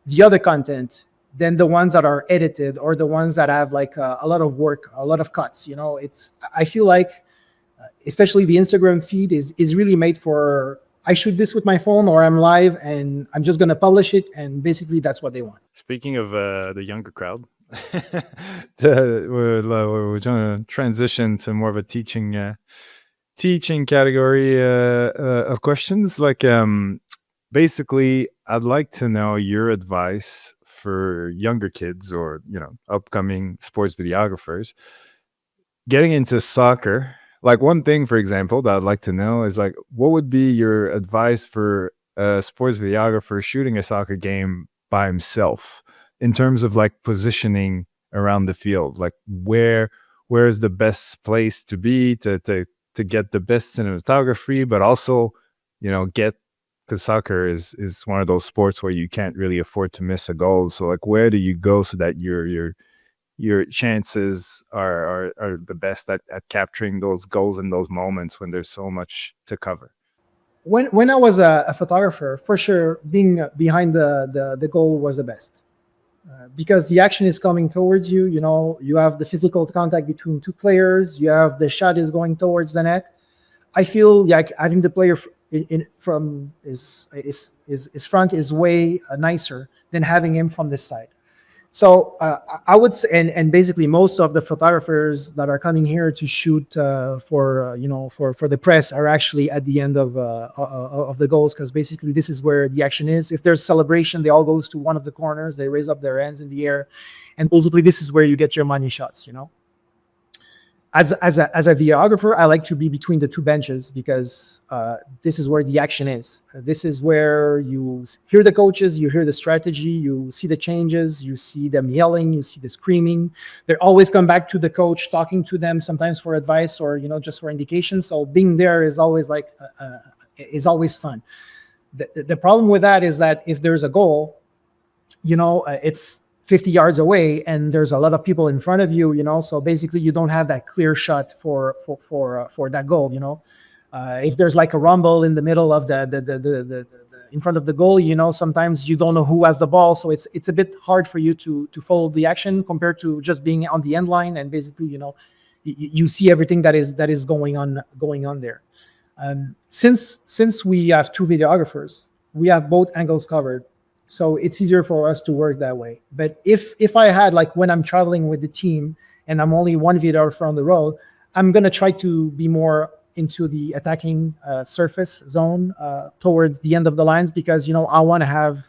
the other content than the ones that are edited or the ones that have like a lot of work, a lot of cuts. I feel like, especially the Instagram feed is really made for. I shoot this with my phone or I'm live and I'm just going to publish it. And basically that's what they want. Speaking of the younger crowd, we're trying to transition to more of a teaching category of questions. Like, basically, I'd like to know your advice for younger kids or, upcoming sports videographers getting into soccer. Like one thing, for example, that I'd like to know is like, what would be your advice for a sports videographer shooting a soccer game by himself in terms of like positioning around the field? Like where's the best place to be to get the best cinematography, but also, because soccer is one of those sports where you can't really afford to miss a goal. So like, where do you go so that your chances are the best at capturing those goals in those moments when there's so much to cover? When I was a photographer, for sure, being behind the goal was the best because the action is coming towards you. You have the physical contact between two players. You have the shot is going towards the net. I feel like having the player from his front is way nicer than having him from this side. So I would say, and basically most of the photographers that are coming here to shoot for the press are actually at the end of the goals because basically this is where the action is. If there's celebration, they all goes to one of the corners. They raise up their hands in the air, and basically this is where you get your money shots. As a videographer, I like to be between the two benches because this is where the action is. This is where you hear the coaches, you hear the strategy, you see the changes, you see them yelling, you see the screaming. They always come back to the coach, talking to them, sometimes for advice or just for indication. So being there is always is always fun. The problem with that is that if there's a goal, it's 50 yards away and there's a lot of people in front of you, so basically you don't have that clear shot for that goal. If there's like a rumble in the middle of the in front of the goal, sometimes you don't know who has the ball, so it's a bit hard for you to follow the action compared to just being on the end line and basically you see everything that is going on there. Since we have two videographers, we have both angles covered. So it's easier for us to work that way. But if I had, like when I'm traveling with the team and I'm only one videographer on the road, I'm going to try to be more into the attacking surface zone towards the end of the lines because, I want to have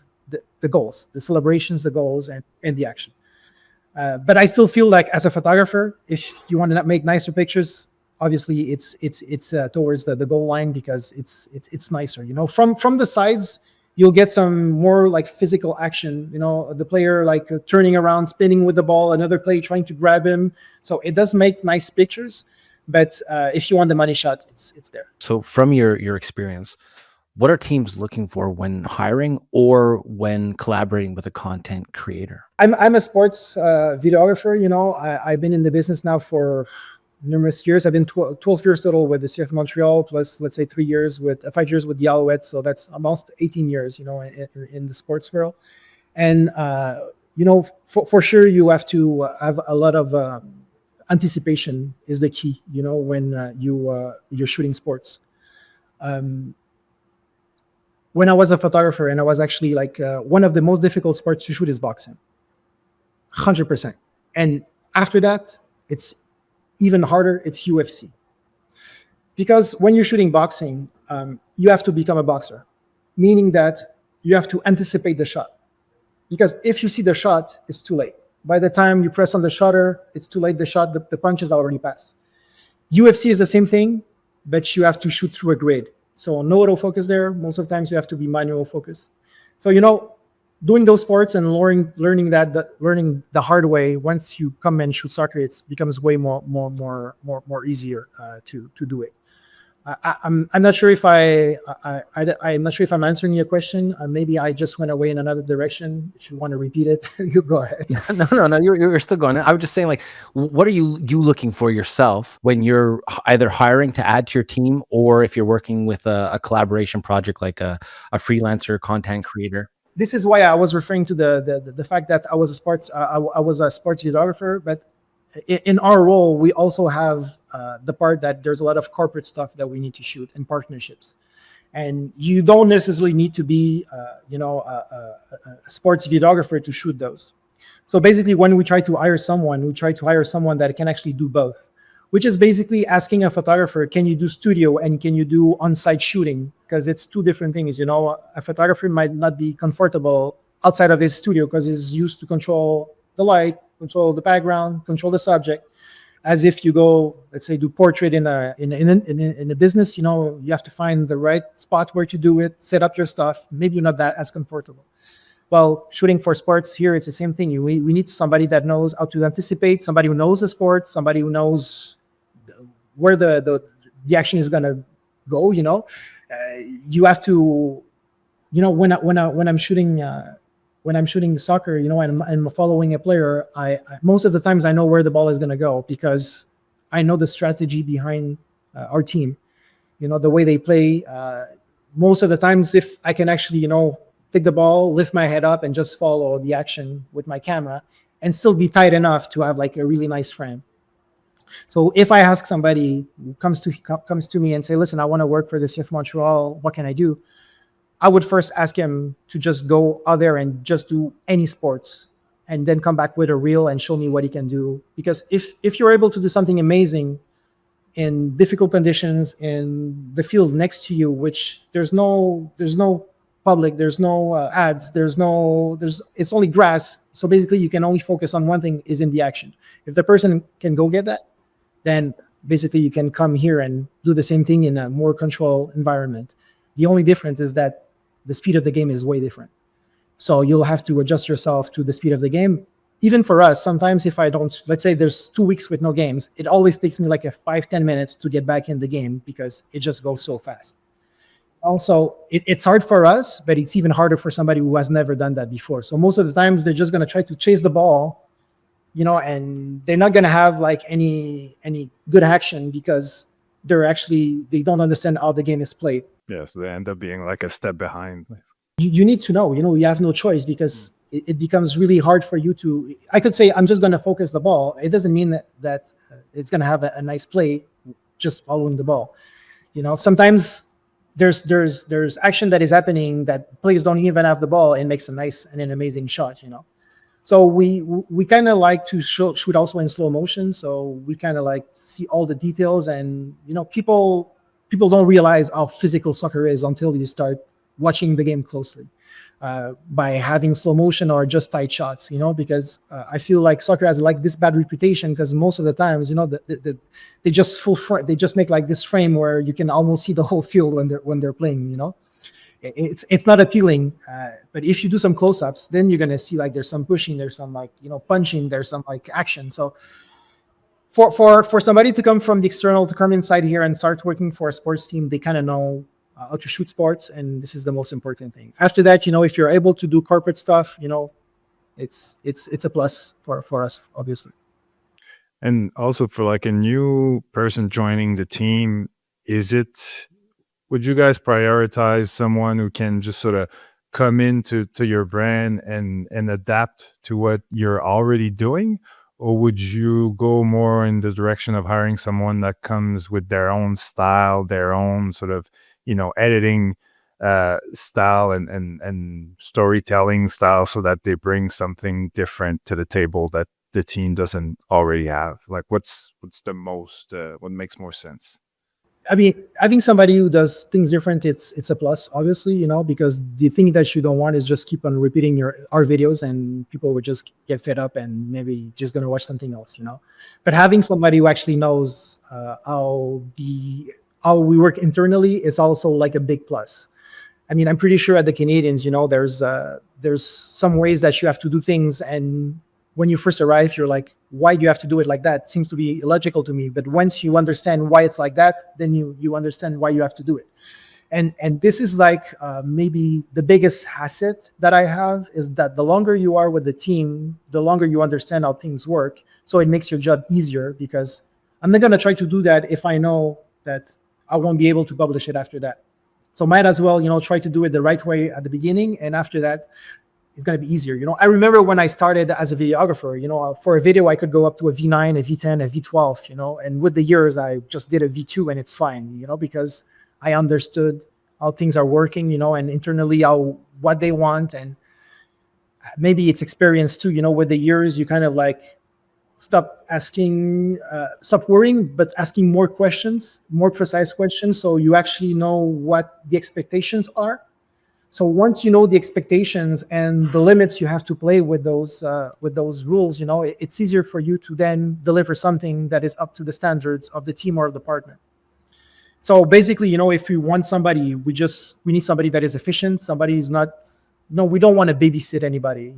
the goals, the celebrations, the goals, and the action. But I still feel like as a photographer, if you want to make nicer pictures, obviously it's towards the goal line because it's nicer. From the sides, you'll get some more like physical action, the player like turning around, spinning with the ball, another player trying to grab him. So it does make nice pictures. But if you want the money shot, it's there. So from your experience, what are teams looking for when hiring or when collaborating with a content creator? I'm a sports videographer. I've been in the business now for numerous years. I've been 12 years total with the CF Montréal, plus let's say 5 years with the Alouettes. So that's almost 18 years, in the sports world. And for sure, you have to have a lot of anticipation is the key. When you're shooting sports. When I was a photographer, and I was actually like one of the most difficult sports to shoot is boxing, 100%. And after that, it's even harder. It's UFC, because when you're shooting boxing, you have to become a boxer, meaning that you have to anticipate the shot. Because if you see the shot, it's too late. By the time you press on the shutter, it's too late. The punch is already passed. UFC is the same thing, but you have to shoot through a grid. So no autofocus there. Most of the times you have to be manual focus. So, doing those sports and learning the hard way, once you come and shoot soccer, it becomes way more easier to do it. I'm not sure if I'm not sure if I'm answering your question. Maybe I just went away in another direction. If you want to repeat it, you go ahead. No, you're still going. I was just saying, like, what are you looking for yourself when you're either hiring to add to your team, or if you're working with a collaboration project like a freelancer content creator? This is why I was referring to the fact that I was a sports videographer, but in our role, we also have the part that there's a lot of corporate stuff that we need to shoot and partnerships. And you don't necessarily need to be, a sports videographer to shoot those. So basically, when we try to hire someone, that can actually do both, which is basically asking a photographer, can you do studio and can you do on-site shooting? Because it's two different things. A photographer might not be comfortable outside of his studio because he's used to control the light, control the background, control the subject. As if you go, let's say, do portrait in a business, you have to find the right spot where to do it, set up your stuff. Maybe you're not that as comfortable. Well, shooting for sports here, it's the same thing. We need somebody that knows how to anticipate, somebody who knows the sport, somebody who knows where the action is gonna go. You have to, when I'm shooting soccer, and I'm following a player, I most of the times I know where the ball is going to go because I know the strategy behind our team. The way they play. Most of the times, if I can actually, take the ball, lift my head up, and just follow the action with my camera, and still be tight enough to have like a really nice frame. So if I ask somebody who comes to me and say, "Listen, I want to work for the CF Montreal. What can I do?" I would first ask him to just go out there and just do any sports, and then come back with a reel and show me what he can do. Because if you're able to do something amazing in difficult conditions in the field next to you, which there's no public, there's no ads, it's only grass. So basically you can only focus on one thing, is in the action. If the person can go get that, then basically you can come here and do the same thing in a more controlled environment. The only difference is that the speed of the game is way different. So you'll have to adjust yourself to the speed of the game. Even for us, sometimes if I don't, let's say there's 2 weeks with no games, it always takes me like 5-10 minutes to get back in the game because it just goes so fast. Also, it's hard for us, but it's even harder for somebody who has never done that before. So most of the times they're just going to try to chase the ball, and they're not going to have like any good action because they don't understand how the game is played. Yeah, so they end up being like a step behind. You need to know, you have no choice because it becomes really hard for you to. I could say I'm just going to focus the ball. It doesn't mean that it's going to have a nice play just following the ball. Sometimes there's action that is happening that players don't even have the ball and makes a nice and an amazing shot. So we kind of like to shoot also in slow motion. So we kind of like see all the details, and people don't realize how physical soccer is until you start watching the game closely. By having slow motion or just tight shots, because I feel like soccer has like this bad reputation because most of the times, they just make like this frame where you can almost see the whole field when they're playing. It's not appealing. But if you do some close-ups, then you're gonna see like there's some pushing, there's some like punching, there's some like action. So For somebody to come from the external to come inside here and start working for a sports team, they kind of know how to shoot sports, and this is the most important thing. After that, if you're able to do corporate stuff, it's a plus for us, obviously. And also for like a new person joining the team, would you guys prioritize someone who can just sort of come into your brand and adapt to what you're already doing? Or would you go more in the direction of hiring someone that comes with their own style, their own sort of, editing style and storytelling style, so that they bring something different to the table that the team doesn't already have? Like what's the most, what makes more sense? I mean, having somebody who does things different, it's a plus, obviously, because the thing that you don't want is just keep on repeating our videos, and people would just get fed up and maybe just gonna watch something else. But having somebody who actually knows how we work internally is also like a big plus. I mean, I'm pretty sure at the Canadians, there's some ways that you have to do things, and when you first arrive, you're like, why do you have to do it like that? It seems to be illogical to me. But once you understand why it's like that, then you understand why you have to do it. And this is like maybe the biggest asset that I have, is that the longer you are with the team, the longer you understand how things work. So it makes your job easier, because I'm not going to try to do that if I know that I won't be able to publish it after that. So might as well, try to do it the right way at the beginning, and after that, it's going to be easier. I remember when I started as a videographer, for a video, I could go up to a V9, a V10, a V12, and with the years, I just did a V2 and it's fine, because I understood how things are working, and internally what they want. And maybe it's experience too, with the years, you kind of like stop worrying, but asking more questions, more precise questions. So you actually know what the expectations are. So once you know the expectations and the limits you have to play with those rules, it's easier for you to then deliver something that is up to the standards of the team or of the partner. So basically, if we want somebody, we need somebody that is efficient. Somebody who's not. No, we don't want to babysit anybody.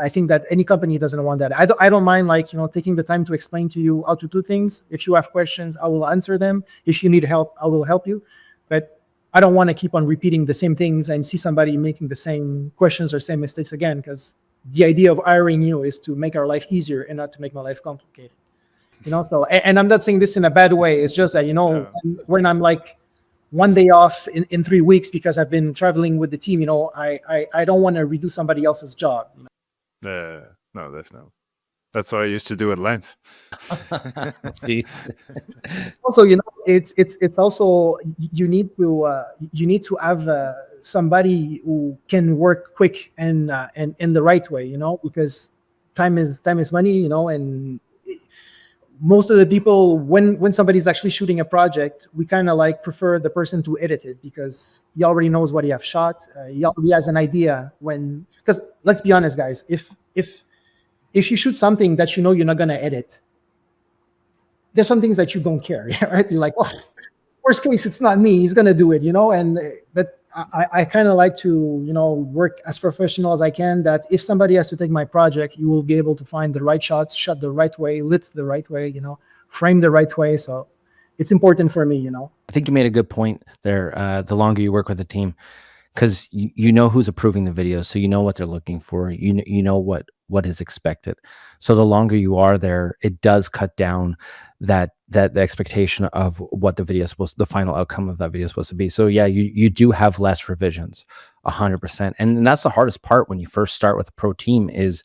I think that any company doesn't want that. I don't mind taking the time to explain to you how to do things. If you have questions, I will answer them. If you need help, I will help you. But I don't want to keep on repeating the same things and see somebody making the same questions or same mistakes again, because the idea of hiring you is to make our life easier and not to make my life complicated. So, and I'm not saying this in a bad way. It's just that, when I'm like one day off in 3 weeks because I've been traveling with the team, I don't want to redo somebody else's job. No, that's what I used to do at Lent. Also, it's also, you need to have somebody who can work quick and in the right way, because time is money, and most of the people, when somebody's actually shooting a project, we kind of like prefer the person to edit it, because he already knows what he have shot. He already has an idea because let's be honest, guys, if you shoot something that you're not going to edit, there's some things that you don't care, right? You're like, oh, worst case, it's not me. He's going to do it, but I kind of like to, work as professional as I can, that if somebody has to take my project, you will be able to find the right shots, shot the right way, lit the right way, frame the right way. So it's important for me, I think you made a good point there. The longer you work with a team, because you know who's approving the videos, so you know what they're looking for. You know what is expected. So the longer you are there, it does cut down that the expectation of what the final outcome of that video is supposed to be. So yeah, you do have less revisions, 100%. And that's the hardest part when you first start with a pro team, is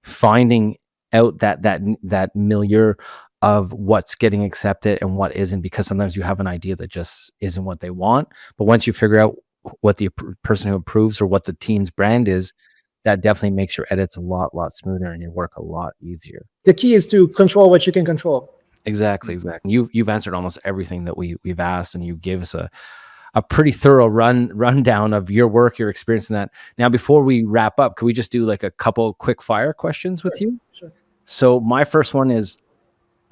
finding out that milieu of what's getting accepted and what isn't, because sometimes you have an idea that just isn't what they want. But once you figure out what the person who approves or what the team's brand is, that definitely makes your edits a lot smoother and your work a lot easier. The key is to control what you can control. Exactly. You've answered almost everything that we've asked, and you gave us a pretty thorough rundown of your work, your experience in that. Now, before we wrap up, could we just do like a couple quick fire questions with you? Sure. So my first one is,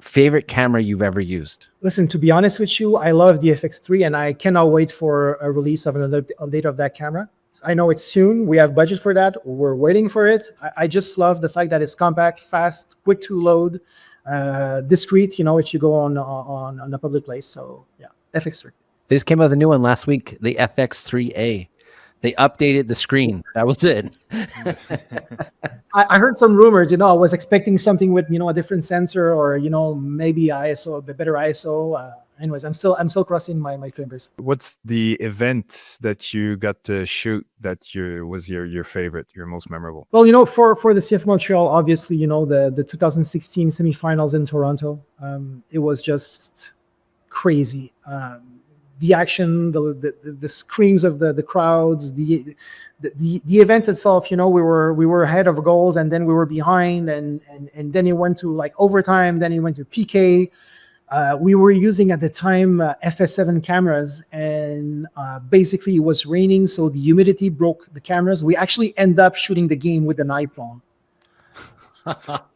favorite camera you've ever used? Listen, to be honest with you, I love the FX3, and I cannot wait for a release of another update of that camera. I know it's soon. We have budget for that. We're waiting for it. I just love the fact that it's compact, fast, quick to load. discreet, if you go on a public place. So yeah, FX3. They just came out with a new one last week, the FX3A. They updated the screen. That was it. I heard some rumors. I was expecting something with a different sensor, or maybe ISO, a bit better ISO. Anyways, I'm still crossing my fingers. What's the event that you got to shoot that was your favorite, your most memorable? Well, for the CF Montreal, obviously, the 2016 semifinals in Toronto. It was just crazy. The action, the screams of the crowds, the events itself. We were ahead of goals, and then we were behind, and then it went to like overtime. Then it went to PK. We were using at the time FS7 cameras, and basically it was raining, so the humidity broke the cameras. We actually end up shooting the game with an iPhone.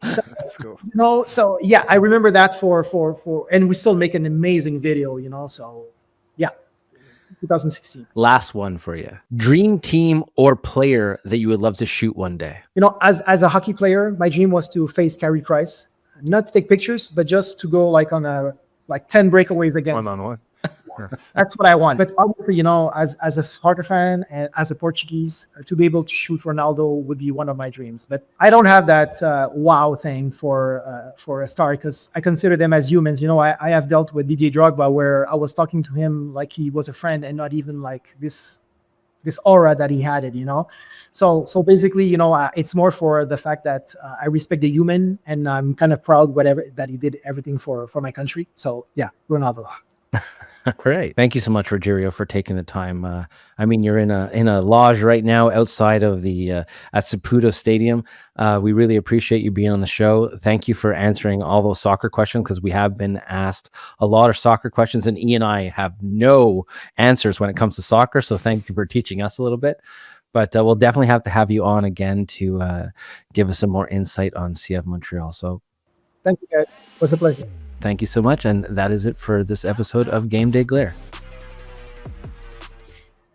That's cool. So yeah, I remember that for and we still make an amazing video. So yeah, 2016. Last one for you. Dream team or player that you would love to shoot one day? As a hockey player, my dream was to face Carey Price. Not to take pictures, but just to go like on 10 breakaways against. One-on-one. That's what I want. But obviously, as a soccer fan and as a Portuguese, to be able to shoot Ronaldo would be one of my dreams. But I don't have that wow thing for a star, because I consider them as humans. I have dealt with Didier Drogba, where I was talking to him like he was a friend, and not even like this aura that he had it. So basically, it's more for the fact that I respect the human, and I'm kind of proud that he did everything for my country. So yeah, Ronaldo. Great. Thank you so much, Rogerio, for taking the time. You're in a lodge right now outside of the at Saputo Stadium. We really appreciate you being on the show. Thank you for answering all those soccer questions, because we have been asked a lot of soccer questions, and Ian and I have no answers when it comes to soccer. So thank you for teaching us a little bit. But we'll definitely have to have you on again to give us some more insight on CF Montreal. So thank you, guys. It was a pleasure. Thank you so much. And that is it for this episode of Game Day Glare.